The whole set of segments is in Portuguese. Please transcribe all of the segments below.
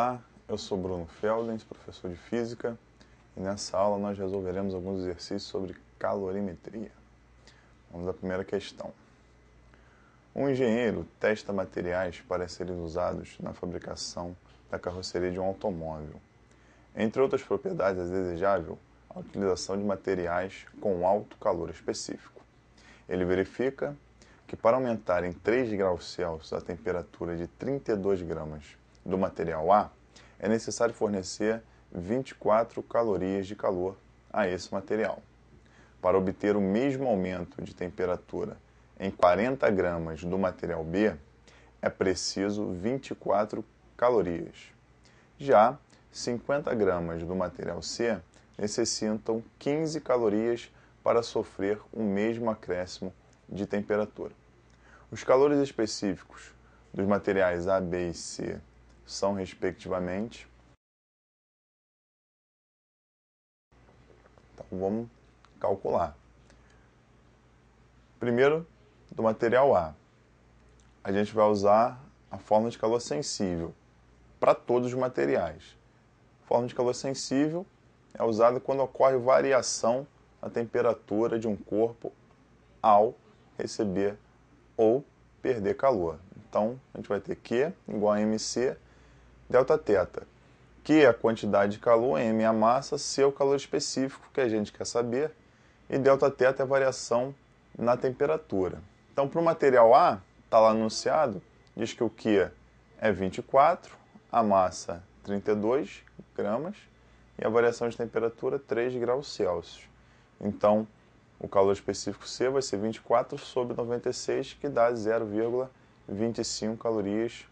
Olá, eu sou Bruno Feldens, professor de Física, e nessa aula nós resolveremos alguns exercícios sobre calorimetria. Vamos à primeira questão. Um engenheiro testa materiais para serem usados na fabricação da carroceria de um automóvel. Entre outras propriedades, é desejável a utilização de materiais com alto calor específico. Ele verifica que para aumentar em 3 graus Celsius a temperatura de 32 gramas do material A, é necessário fornecer 24 calorias de calor a esse material. Para obter o mesmo aumento de temperatura em 40 gramas do material B, é preciso 24 calorias. Já 50 gramas do material C necessitam 15 calorias para sofrer o mesmo acréscimo de temperatura. Os calores específicos dos materiais A, B e C são, respectivamente... Então, vamos calcular. Primeiro, do material A, a gente vai usar a fórmula de calor sensível para todos os materiais. A fórmula de calor sensível é usada quando ocorre variação na temperatura de um corpo ao receber ou perder calor. Então, a gente vai ter Q igual a mc delta θ. Q é a quantidade de calor, m é a massa, C é o calor específico que a gente quer saber, e delta θ é a variação na temperatura. Então, para o material A, está lá anunciado, diz que o Q é 24, a massa 32 gramas e a variação de temperatura 3 graus Celsius. Então, o calor específico C vai ser 24 sobre 96, que dá 0,25 calorias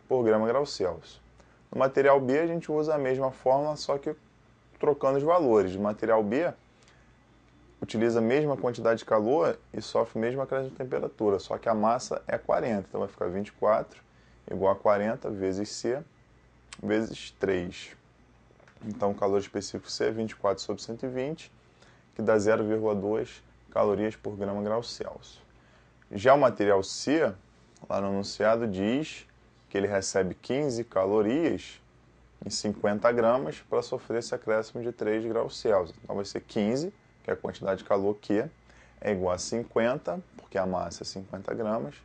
por grau Celsius. No material B, a gente usa a mesma fórmula, só que trocando os valores. O material B utiliza a mesma quantidade de calor e sofre o mesmo acréscimo de temperatura, só que a massa é 40. Então, vai ficar 24 igual a 40 vezes C vezes 3. Então, o calor específico C é 24 sobre 120, que dá 0,2 calorias por grau Celsius. Já o material C, lá no enunciado, diz que ele recebe 15 calorias em 50 gramas para sofrer esse acréscimo de 3 graus Celsius. Então vai ser 15, que é a quantidade de calor Q, é igual a 50, porque a massa é 50 gramas,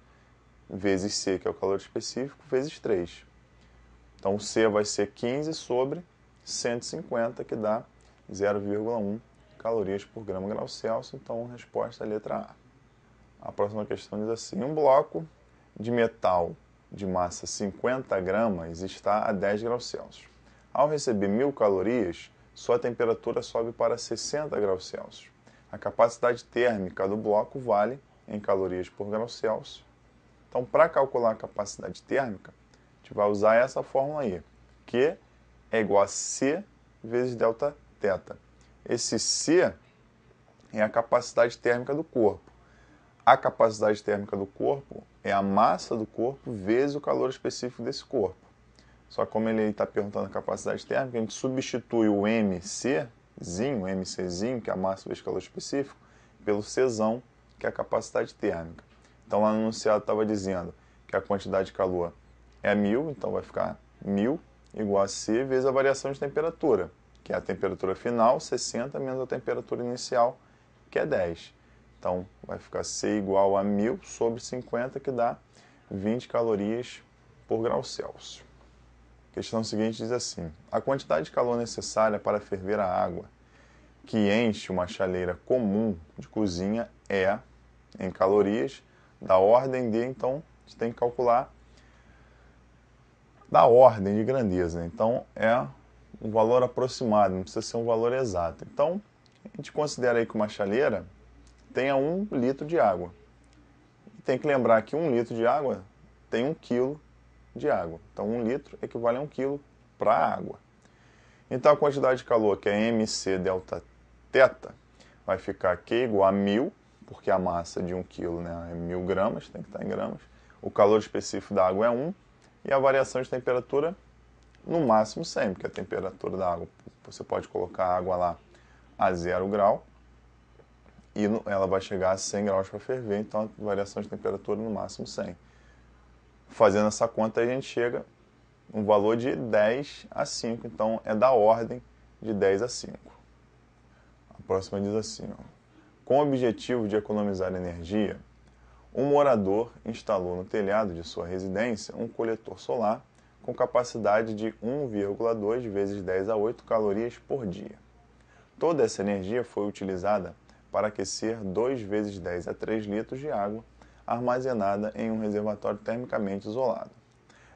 vezes C, que é o calor específico, vezes 3. Então o C vai ser 15 sobre 150, que dá 0,1 calorias por grau Celsius. Então a resposta é a letra A. A próxima questão diz assim: um bloco de metal de massa 50 gramas está a 10 graus Celsius. Ao receber 1000 calorias, sua temperatura sobe para 60 graus Celsius. A capacidade térmica do bloco vale em calorias por grau Celsius. Então, para calcular a capacidade térmica, a gente vai usar essa fórmula aí, que é igual a C vezes delta θ. Esse C é a capacidade térmica do corpo. A capacidade térmica do corpo é a massa do corpo vezes o calor específico desse corpo. Só que como ele está perguntando a capacidade térmica, a gente substitui o MCzinho, que é a massa vezes o calor específico, pelo Czão, que é a capacidade térmica. Então lá no enunciado estava dizendo que a quantidade de calor é 1000, então vai ficar 1000 igual a C vezes a variação de temperatura, que é a temperatura final, 60, menos a temperatura inicial, que é 10. Então, vai ficar C igual a 1000 sobre 50, que dá 20 calorias por grau Celsius. A questão seguinte diz assim: a quantidade de calor necessária para ferver a água que enche uma chaleira comum de cozinha é, em calorias, da ordem de... Então, a gente tem que calcular da ordem de grandeza. Então, é um valor aproximado, não precisa ser um valor exato. Então, a gente considera aí que uma chaleira tenha 1 litro de água. Tem que lembrar que 1 litro de água tem 1 quilo de água. Então, 1 litro equivale a 1 quilo para a água. Então, a quantidade de calor, que é mc delta θ, vai ficar Q igual a 1000, porque a massa de 1 quilo, né, é 1000 gramas, tem que estar em gramas. O calor específico da água é 1, e a variação de temperatura, no máximo 100, porque a temperatura da água, você pode colocar a água lá a 0 grau, e ela vai chegar a 100 graus para ferver, então a variação de temperatura no máximo 100. Fazendo essa conta, a gente chega um valor de 10 a 5, então é da ordem de 10 a 5. A próxima diz assim, ó, com o objetivo de economizar energia, um morador instalou no telhado de sua residência um coletor solar com capacidade de 1,2 vezes 10 a 8 calorias por dia. Toda essa energia foi utilizada para aquecer 2 vezes 10 a 3 litros de água armazenada em um reservatório termicamente isolado.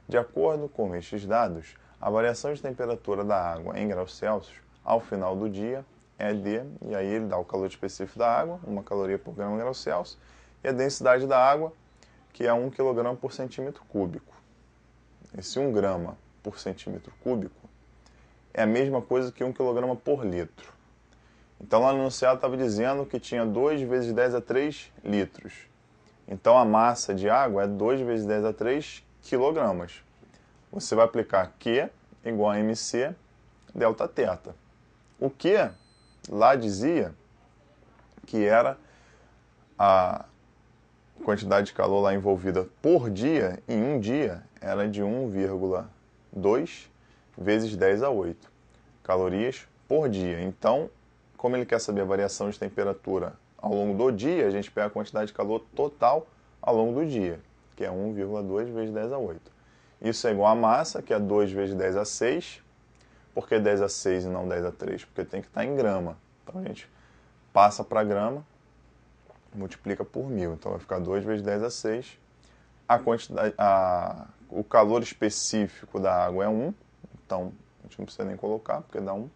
De acordo com estes dados, a variação de temperatura da água em graus Celsius ao final do dia é de, e aí ele dá o calor específico da água, 1 caloria por grama grau Celsius, e a densidade da água, que é 1 kg por centímetro cúbico. Esse 1 grama por centímetro cúbico é a mesma coisa que 1 kg por litro. Então lá no enunciado estava dizendo que tinha 2 vezes 10 a 3 litros. Então a massa de água é 2 vezes 10 a 3 quilogramas. Você vai aplicar Q igual a MC delta θ. O Q lá dizia que era a quantidade de calor lá envolvida por dia, em um dia, era de 1,2 vezes 10 a 8 calorias por dia. Então, como ele quer saber a variação de temperatura ao longo do dia, a gente pega a quantidade de calor total ao longo do dia, que é 1,2 vezes 10 a 8. Isso é igual a massa, que é 2 vezes 10 a 6. Por que 10 a 6 e não 10 a 3? Porque tem que estar em grama. Então a gente passa para grama, multiplica por 1000. Então vai ficar 2 vezes 10 a 6. O calor específico da água é 1. Então a gente não precisa nem colocar, porque dá 1.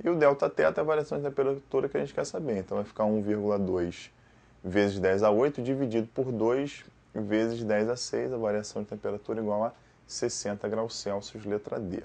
E o delta θ é a variação de temperatura que a gente quer saber. Então vai ficar 1,2 vezes 10 a 8 dividido por 2 vezes 10 a 6. A variação de temperatura igual a 60 graus Celsius, letra D.